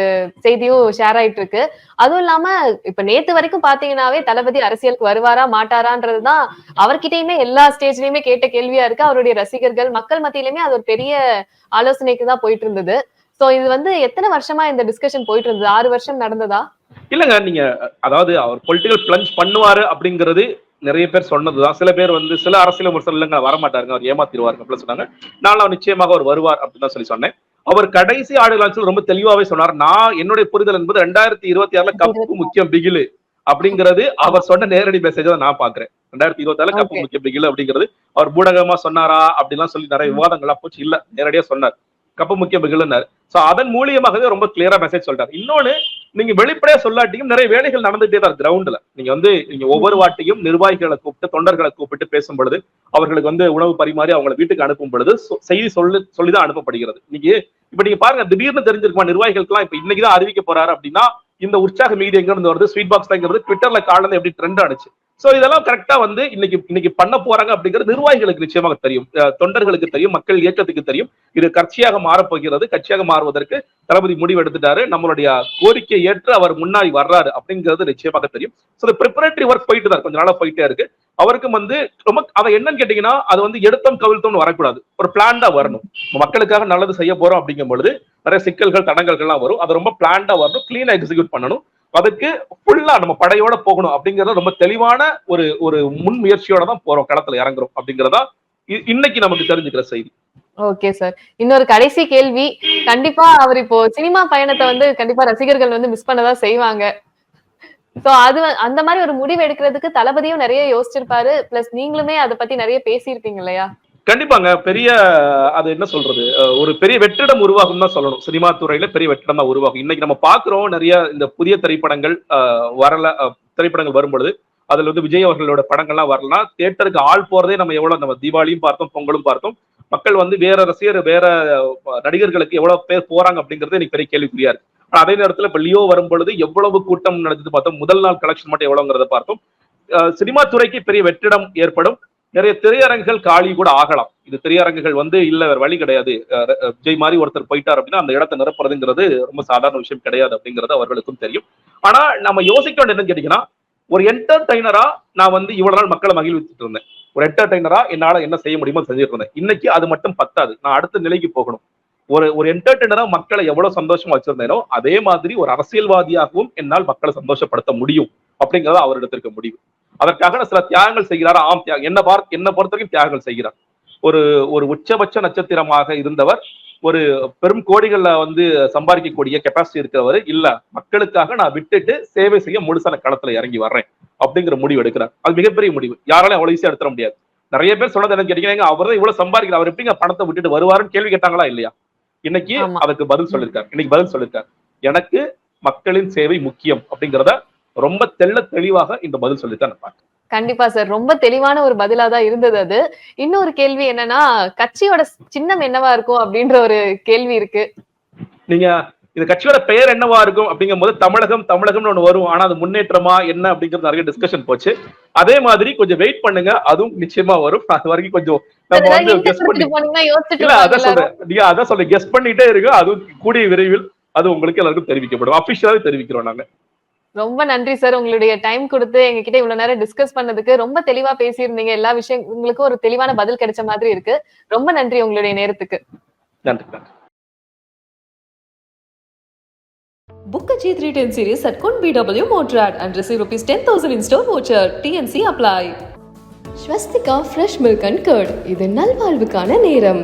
செய்தியும் ஷேர் ஆயிட்டு இருக்கு. அதுவும் இல்லாம இப்ப நேத்து வரைக்கும் பாத்தீங்கன்னாவே தளபதி அரசியலுக்கு வருவாரா மாட்டாரான்றதுதான் அவர்கிட்டயுமே எல்லா ஸ்டேஜ்லயுமே கேட்ட கேள்வியா இருக்கு. அவருடைய ரசிகர்கள் மக்கள் மத்தியிலுமே அது ஒரு பெரிய ஆலோசனைக்கு தான் போயிட்டு இருந்தது. சோ இது வந்து எத்தனை வருஷமா இந்த டிஸ்கஷன் போயிட்டு இருந்தது? 6 வருஷம் நடந்ததா? இல்லங்க, நீங்க அதாவது அவர் பொலிட்டிக்கல் பிளஞ்ச் பண்ணுவாரு அப்படிங்கிறது நிறைய பேர் சொன்னதுதான். சில பேர் வந்து சில அரசியல் விமர்சனம் இல்லைங்க வரமாட்டாருங்க, அவர் ஏமாத்திடுவாருங்க அப்படின்னு சொன்னாங்க. நான் நிச்சயமாக அவர் வருவார் அப்படின்னு தான் சொல்லி சொன்னேன். அவர் கடைசி ஆடியோ லான்ச்ல ரொம்ப தெளிவாவே சொன்னார், நான் என்னுடைய புரிதல் என்பது 2026 கப்பு முக்கியம் பிகிலு அப்படிங்கிறது அவர் சொன்ன நேரடி மெசேஜ் தான் நான் பாக்குறேன். 2026 கப்பு முக்கியம் பிகிலு அப்படிங்கிறது அவர் பூடகமா சொன்னாரா அப்படிலாம் சொல்லி நிறைய விவாதங்கள்லாம் போச்சு. இல்ல, நேரடியா சொன்னார் கப்பு முக்கியம் பிகிலுன்னாரு. சோ அதன் மூலியமாகவே ரொம்ப கிளியரா மெசேஜ் சொல்றாரு. இன்னொன்னு, நீங்க வெளிப்படையா சொல்லாட்டியும் நிறைய வேலைகள் நடந்துட்டே தான் கிரவுண்ட்ல. நீங்க ஒவ்வொரு வாட்டியும் நிர்வாகிகளை கூப்பிட்டு தொண்டர்களை கூப்பிட்டு பேசும் பொழுது, அவர்களுக்கு உணவு பரிமாறி அவங்களை வீட்டுக்கு அனுப்பும் பொழுது செய்தி சொல்லிதான் அனுப்பப்படுகிறது. இப்ப நீங்க பாருங்க, திடீர்னு தெரிஞ்சிருக்குமா நிர்வாகிகளுக்கு எல்லாம் இப்ப இன்னைக்குதான் அறிவிக்க போறாரு அப்படின்னா இந்த உற்சாக மீதி எங்க இருந்து வருது, ஸ்வீட் பாக்ஸ் ட்விட்டர்ல காலையில எப்படி ட்ரெண்ட் ஆனிச்சு. சோ இதெல்லாம் கரெக்டா இன்னைக்கு பண்ண போறாங்க அப்படிங்கிறது நிர்வாகிகளுக்கு நிச்சயமாக தெரியும், தொண்டர்களுக்கு தெரியும், மக்கள் இயக்கத்துக்கு தெரியும். இது கட்சியாக மாறப்போகிறது. கட்சியாக மாறுவதற்கு தளபதி முடிவு எடுத்துட்டாரு. நம்மளுடைய கோரிக்கை ஏற்று அவர் முன்னாடி வர்றாரு அப்படிங்கிறது நிச்சயமாக தெரியும். சோ ப்ரிப்பரேட்டரி ஒர்க் போயிட்டு தான் கொஞ்ச நாளா போயிட்டே இருக்கு. அவருக்கும் ரொம்ப அதை என்னன்னு கேட்டீங்கன்னா, அது எடுத்தோம் கவிழ்த்தோம்னு வரக்கூடாது, ஒரு பிளான்டா வரணும். மக்களுக்காக நல்லது செய்ய போறோம் அப்படிங்கும் பொழுது நிறைய சிக்கல்கள் தடங்கல்கள்லாம் வரும். அது ரொம்ப பிளான்டா வரணும், கிளீனா எக்ஸிக்யூட் பண்ணணும். அதுக்கு ஃபுல்லா நம்ம படையோட போகணும் அப்படிங்கறது ரொம்ப தெளிவான ஒரு முன் முயற்சியோட தான் போறோம், களத்துல இறங்குறோம் அப்படிங்கறதா இன்னைக்கு நமக்கு தெரிஞ்சுக்கிற செய்தி. ஓகே சார், இன்னொரு கடைசி கேள்வி. கண்டிப்பா அவர் இப்போ சினிமா பயணத்தை கண்டிப்பா ரசிகர்கள் மிஸ் பண்ணதான் செய்வாங்க. சோ அது அந்த மாதிரி ஒரு முடிவு எடுக்கிறதுக்கு தளபதியும் நிறைய யோசிச்சிருப்பாரு. பிளஸ் நீங்களுமே அதை பத்தி நிறைய பேசியிருப்பீங்க இல்லையா? கண்டிப்பாங்க. அது என்ன சொல்றது, ஒரு பெரிய வெற்றிடம் உருவாகும் தான் சொல்லணும். சினிமா துறையில பெரிய வெற்றிடம் தான் உருவாகும். இன்னைக்கு நம்ம பாக்குறோம், நிறைய இந்த புதிய திரைப்படங்கள் திரைப்படங்கள் வரும்பொழுது அதுல விஜய் அவர்களோட படங்கள்லாம் வரலாம். தியேட்டருக்கு ஆள் போறதே நம்ம தீபாவளியும் பார்த்தோம், பொங்கலும் பார்த்தோம். மக்கள் வேற ரசிகர் வேற நடிகர்களுக்கு எவ்வளவு பேர் போறாங்க அப்படிங்கிறது எனக்கு பெரிய கேள்விக்குறியா இருக்கு. ஆனா அதே நேரத்துல இப்ப லியோ வரும் பொழுது எவ்வளவு கூட்டம் நடந்தது பார்த்தோம். முதல் நாள் கலெக்ஷன் மட்டும் எவ்வளவுங்கிறத பார்த்தோம். சினிமா துறைக்கு பெரிய வெற்றிடம் ஏற்படும். நிறைய திரையரங்குகள் காலி கூட ஆகலாம். இது திரையரங்குகள் இல்ல வேற வழி கிடையாது, விஜய் மாதிரி ஒருத்தர் போயிட்டார் அப்படின்னா அந்த இடத்தை நிரப்புறதுங்கிறது ரொம்ப சாதாரண விஷயம் கிடையாது அப்படிங்கிறது அவர்களுக்கும் தெரியும். ஆனா நம்ம யோசிக்க வேண்டியது என்னன்னு கேட்டீங்கன்னா, ஒரு என்டர்டைனரா நான் இவ்வளவு நாள் மக்களை மகிழ்விச்சுட்டு இருந்தேன். ஒரு என்டர்டைனரா என்னால என்ன செய்ய முடியுமோ செஞ்சுட்டு இருந்தேன். இன்னைக்கு அது மட்டும் பத்தாது, நான் அடுத்த நிலைக்கு போகணும். ஒரு என்டர்டைனரா மக்களை எவ்வளவு சந்தோஷமா வச்சிருந்தேனோ அதே மாதிரி ஒரு அரசியல்வாதியாகவும் என்னால் மக்களை சந்தோஷப்படுத்த முடியும் அப்படிங்கறத அவரிடத்திற்கு முடிவு. அதற்காக சில தியாகங்கள் செய்கிறார். ஆம், என்ன பொறுத்த வரைக்கும் தியாகங்கள் செய்கிறார். ஒரு உச்சபட்ச நட்சத்திரமாக இருந்தவர் ஒரு பெரும் கோடிகள்ல சம்பாதிக்கக்கூடிய கெப்பாசிட்டி இருக்கிறவர் இல்ல, மக்களுக்காக நான் விட்டுட்டு சேவை செய்ய முழுசான களத்துல இறங்கி வர்றேன் அப்படிங்கிற முடிவு எடுக்கிறார். அது மிகப்பெரிய முடிவு, யாராலும் அவ்வளவு ஈஸியா எடுத்துட முடியாது. நிறைய பேர் சொன்னது என்ன கேட்டீங்கன்னா, அவர் தான் இவ்வளவு சம்பாதிக்கிறார், அவர் எப்படிங்க பணத்தை விட்டுட்டு வருவாருன்னு கேள்வி கேட்டாங்களா இல்லையா? இன்னைக்கு அதுக்கு பதில் சொல்லியிருக்காரு. எனக்கு மக்களின் சேவை முக்கியம் அப்படிங்கிறத ரொம்ப தெளிவாக இந்த பதில் சொல்லித்தான் நான் பார்க்கிறேன். கண்டிப்பா சார், ரொம்ப தெளிவான ஒரு பதிலா தான் இருந்தது அது. இன்னொரு கேள்வி என்னன்னா, கட்சியோட சின்னம் என்னவா இருக்கும் அப்படின்ற ஒரு கேள்வி இருக்கு. நீங்க இந்த கட்சியோட பெயர் என்னவா இருக்கும் அப்படிங்கும் போது தமிழகம்னு ஒண்ணு வரும். ஆனா அது முன்னேற்றமா என்ன அப்படிங்கிறது நிறைய டிஸ்கஷன் போச்சு. அதே மாதிரி கொஞ்சம் வெயிட் பண்ணுங்க, அதுவும் நிச்சயமா வரும். அது வரைக்கும் கொஞ்சம் நம்ம கெஸ் பண்ணிட்டே இருக்கு. அதுவும் கூடிய விரைவில் அது உங்களுக்கு எல்லாருக்கும் தெரிவிக்கப்படும். அபிஷியலாவே தெரிவிக்கிறோம் நாங்க. ரொம்ப நன்றி சார், உங்களுடைய டைம் கொடுத்து எங்ககிட்ட இவ்வளவு நேரம் டிஸ்கஸ் பண்ணதுக்கு. ரொம்ப தெளிவா பேசியிருந்தீங்க. எல்லா விஷயம் உங்களுக்கு ஒரு தெளிவான பதில் கிடைச்ச மாதிரி இருக்கு. ரொம்ப நன்றி உங்களுடைய நேரத்துக்கு. நன்றி. Book a G310 series at BW Motrad and receive ₹10,000 in store voucher. TNC apply. Swastika Fresh Milk and Curd. இது நல்வாழ்வுக்கான நேரம்.